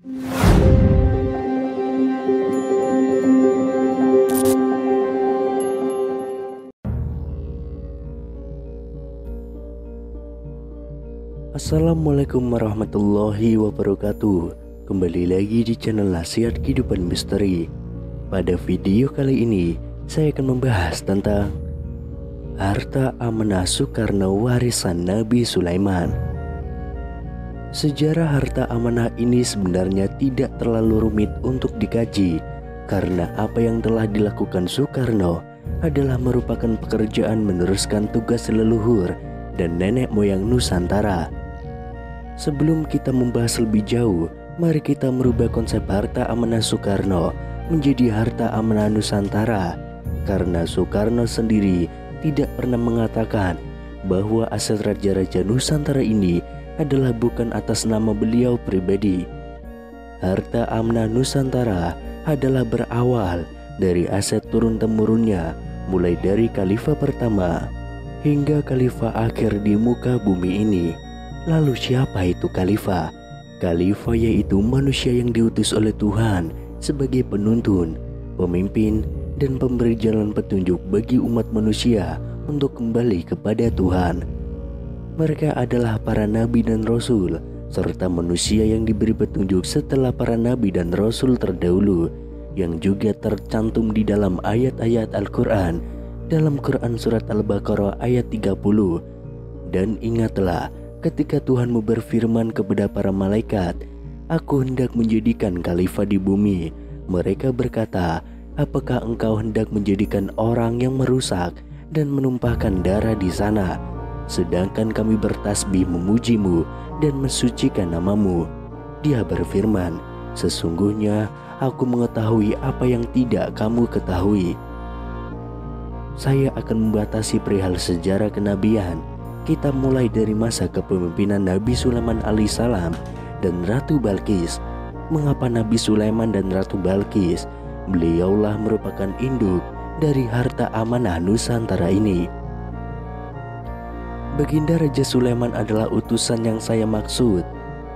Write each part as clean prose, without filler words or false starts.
Assalamualaikum warahmatullahi wabarakatuh. Kembali lagi di channel Nasihat Kehidupan Misteri. Pada video kali ini saya akan membahas tentang harta amanah Soekarno warisan Nabi Sulaiman. Sejarah harta amanah ini sebenarnya tidak terlalu rumit untuk dikaji, karena apa yang telah dilakukan Soekarno adalah merupakan pekerjaan meneruskan tugas leluhur dan nenek moyang Nusantara. Sebelum kita membahas lebih jauh, mari kita merubah konsep harta amanah Soekarno menjadi harta amanah Nusantara, karena Soekarno sendiri tidak pernah mengatakan bahwa aset raja-raja Nusantara ini adalah bukan atas nama beliau pribadi. Harta amanah Nusantara adalah berawal dari aset turun-temurunnya, mulai dari khalifah pertama hingga khalifah akhir di muka bumi ini. Lalu siapa itu khalifah? Khalifah yaitu manusia yang diutus oleh Tuhan sebagai penuntun, pemimpin, dan pemberi jalan petunjuk bagi umat manusia untuk kembali kepada Tuhan. Mereka adalah para nabi dan rasul, serta manusia yang diberi petunjuk setelah para nabi dan rasul terdahulu, yang juga tercantum di dalam ayat-ayat Al-Quran dalam Quran Surat Al-Baqarah ayat 30. Dan ingatlah ketika Tuhanmu berfirman kepada para malaikat, "Aku hendak menjadikan khalifah di bumi." Mereka berkata, "Apakah engkau hendak menjadikan orang yang merusak dan menumpahkan darah di sana? Sedangkan kami bertasbih memujimu dan mensucikan namamu." Dia berfirman, "Sesungguhnya aku mengetahui apa yang tidak kamu ketahui." Saya akan membatasi perihal sejarah kenabian. Kita mulai dari masa kepemimpinan Nabi Sulaiman alaihissalam dan Ratu Balqis. Mengapa Nabi Sulaiman dan Ratu Balqis? Beliaulah merupakan induk dari harta amanah Nusantara ini. Baginda Raja Sulaiman adalah utusan yang saya maksud.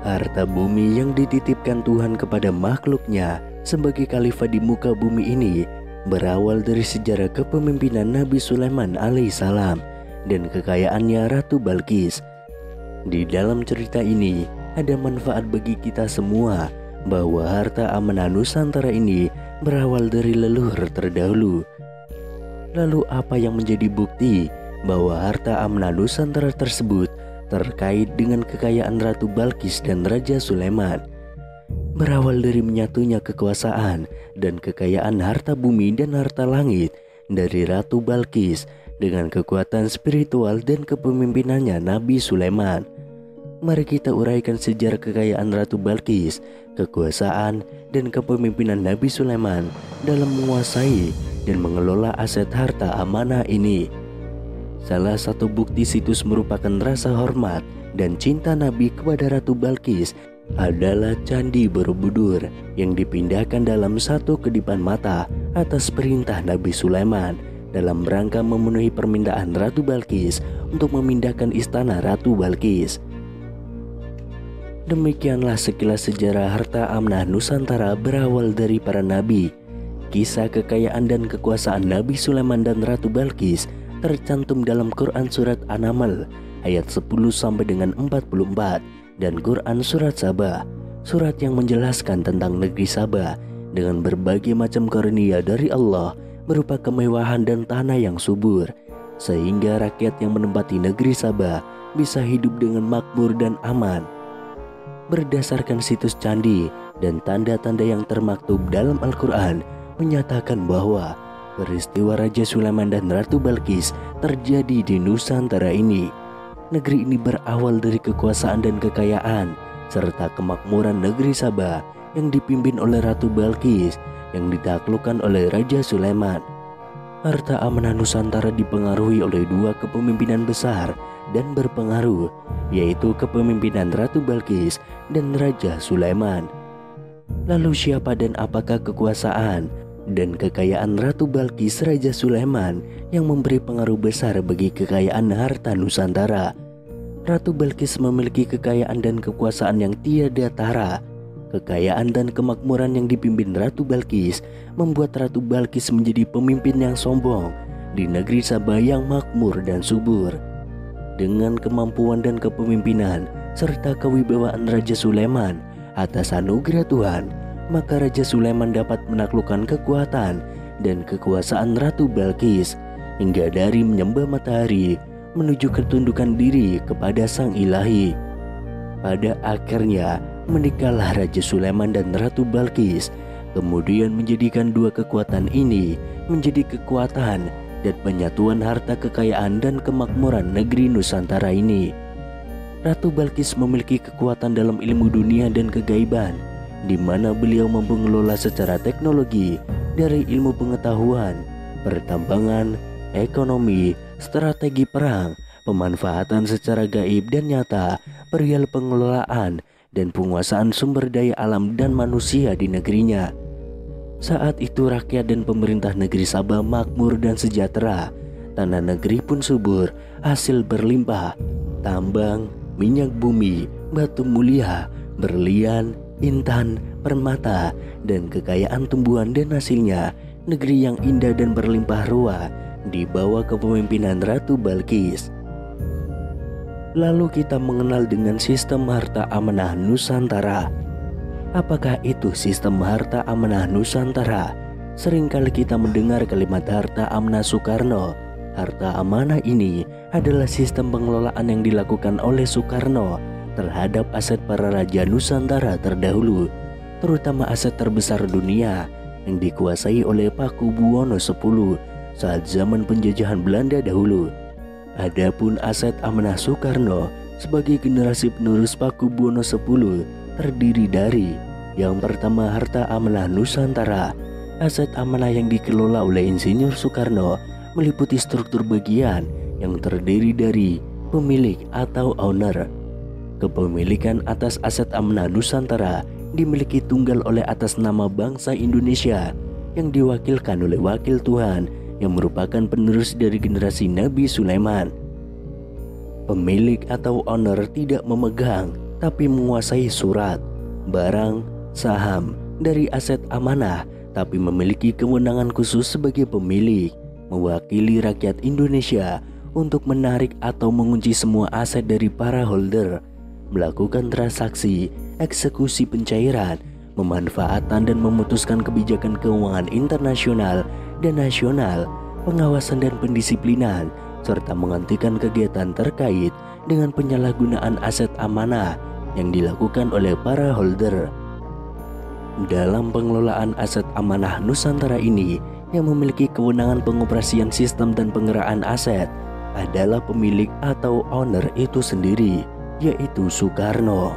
Harta bumi yang dititipkan Tuhan kepada makhluknya sebagai khalifah di muka bumi ini berawal dari sejarah kepemimpinan Nabi Sulaiman alaihissalam dan kekayaannya Ratu Balqis. Di dalam cerita ini ada manfaat bagi kita semua, bahwa harta amanah Nusantara ini berawal dari leluhur terdahulu. Lalu apa yang menjadi bukti bahwa harta amanah Nusantara tersebut terkait dengan kekayaan Ratu Balqis dan Raja Sulaiman? Berawal dari menyatunya kekuasaan dan kekayaan harta bumi dan harta langit dari Ratu Balqis dengan kekuatan spiritual dan kepemimpinannya Nabi Sulaiman. Mari kita uraikan sejarah kekayaan Ratu Balqis, kekuasaan, dan kepemimpinan Nabi Sulaiman dalam menguasai dan mengelola aset harta amanah ini. Salah satu bukti situs merupakan rasa hormat dan cinta Nabi kepada Ratu Balqis adalah Candi Borobudur yang dipindahkan dalam satu kedipan mata atas perintah Nabi Sulaiman dalam rangka memenuhi permintaan Ratu Balqis untuk memindahkan istana Ratu Balqis. Demikianlah sekilas sejarah harta amanah Nusantara berawal dari para nabi. Kisah kekayaan dan kekuasaan Nabi Sulaiman dan Ratu Balqis tercantum dalam Quran Surat An-Naml ayat 10 sampai dengan 44 dan Quran Surat Saba, surat yang menjelaskan tentang negeri Saba dengan berbagai macam karunia dari Allah berupa kemewahan dan tanah yang subur, sehingga rakyat yang menempati negeri Saba bisa hidup dengan makmur dan aman. Berdasarkan situs candi dan tanda-tanda yang termaktub dalam Al-Quran menyatakan bahwa peristiwa Raja Sulaiman dan Ratu Balqis terjadi di Nusantara ini. Negeri ini berawal dari kekuasaan dan kekayaan serta kemakmuran negeri Saba yang dipimpin oleh Ratu Balqis yang ditaklukkan oleh Raja Sulaiman. Harta amanah Nusantara dipengaruhi oleh dua kepemimpinan besar dan berpengaruh, yaitu kepemimpinan Ratu Balqis dan Raja Sulaiman. Lalu siapa dan apakah kekuasaan dan kekayaan Ratu Balqis Raja Sulaiman yang memberi pengaruh besar bagi kekayaan harta Nusantara? Ratu Balqis memiliki kekayaan dan kekuasaan yang tiada tara. Kekayaan dan kemakmuran yang dipimpin Ratu Balkis membuat Ratu Balkis menjadi pemimpin yang sombong di negeri Sabah yang makmur dan subur. Dengan kemampuan dan kepemimpinan serta kewibawaan Raja Sulaiman atas anugerah Tuhan, maka Raja Sulaiman dapat menaklukkan kekuatan dan kekuasaan Ratu Balkis hingga dari menyembah matahari menuju ketundukan diri kepada Sang Ilahi. Pada akhirnya menikahlah Raja Sulaiman dan Ratu Balkis, kemudian menjadikan dua kekuatan ini menjadi kekuatan dan penyatuan harta kekayaan dan kemakmuran negeri Nusantara ini. Ratu Balkis memiliki kekuatan dalam ilmu dunia dan kegaiban, di mana beliau mampu mengelola secara teknologi dari ilmu pengetahuan, pertambangan, ekonomi, strategi perang, pemanfaatan secara gaib dan nyata, perihal pengelolaan dan penguasaan sumber daya alam dan manusia di negerinya. Saat itu rakyat dan pemerintah negeri Sabah makmur dan sejahtera. Tanah negeri pun subur, hasil berlimpah, tambang, minyak bumi, batu mulia, berlian, intan, permata, dan kekayaan tumbuhan dan hasilnya. Negeri yang indah dan berlimpah ruah di bawah kepemimpinan Ratu Balkis. Lalu kita mengenal dengan sistem harta amanah Nusantara. Apakah itu sistem harta amanah Nusantara? Seringkali kita mendengar kalimat harta amanah Soekarno. Harta amanah ini adalah sistem pengelolaan yang dilakukan oleh Soekarno terhadap aset para raja Nusantara terdahulu, terutama aset terbesar dunia yang dikuasai oleh Pakubuwono X saat zaman penjajahan Belanda dahulu. Adapun aset amanah Soekarno sebagai generasi penerus Pakubuwono X terdiri dari yang pertama harta amanah Nusantara. Aset amanah yang dikelola oleh Insinyur Soekarno meliputi struktur bagian yang terdiri dari pemilik atau owner. Kepemilikan atas aset amanah Nusantara dimiliki tunggal oleh atas nama bangsa Indonesia yang diwakilkan oleh wakil Tuhan yang merupakan penerus dari generasi Nabi Sulaiman. Pemilik atau owner tidak memegang tapi menguasai surat, barang, saham dari aset amanah, tapi memiliki kewenangan khusus sebagai pemilik, mewakili rakyat Indonesia untuk menarik atau mengunci semua aset dari para holder, melakukan transaksi, eksekusi pencairan, pemanfaatan dan memutuskan kebijakan keuangan internasional dan nasional, pengawasan dan pendisiplinan, serta menghentikan kegiatan terkait dengan penyalahgunaan aset amanah yang dilakukan oleh para holder. Dalam pengelolaan aset amanah Nusantara ini, yang memiliki kewenangan pengoperasian sistem dan pengeraan aset adalah pemilik atau owner itu sendiri, yaitu Soekarno.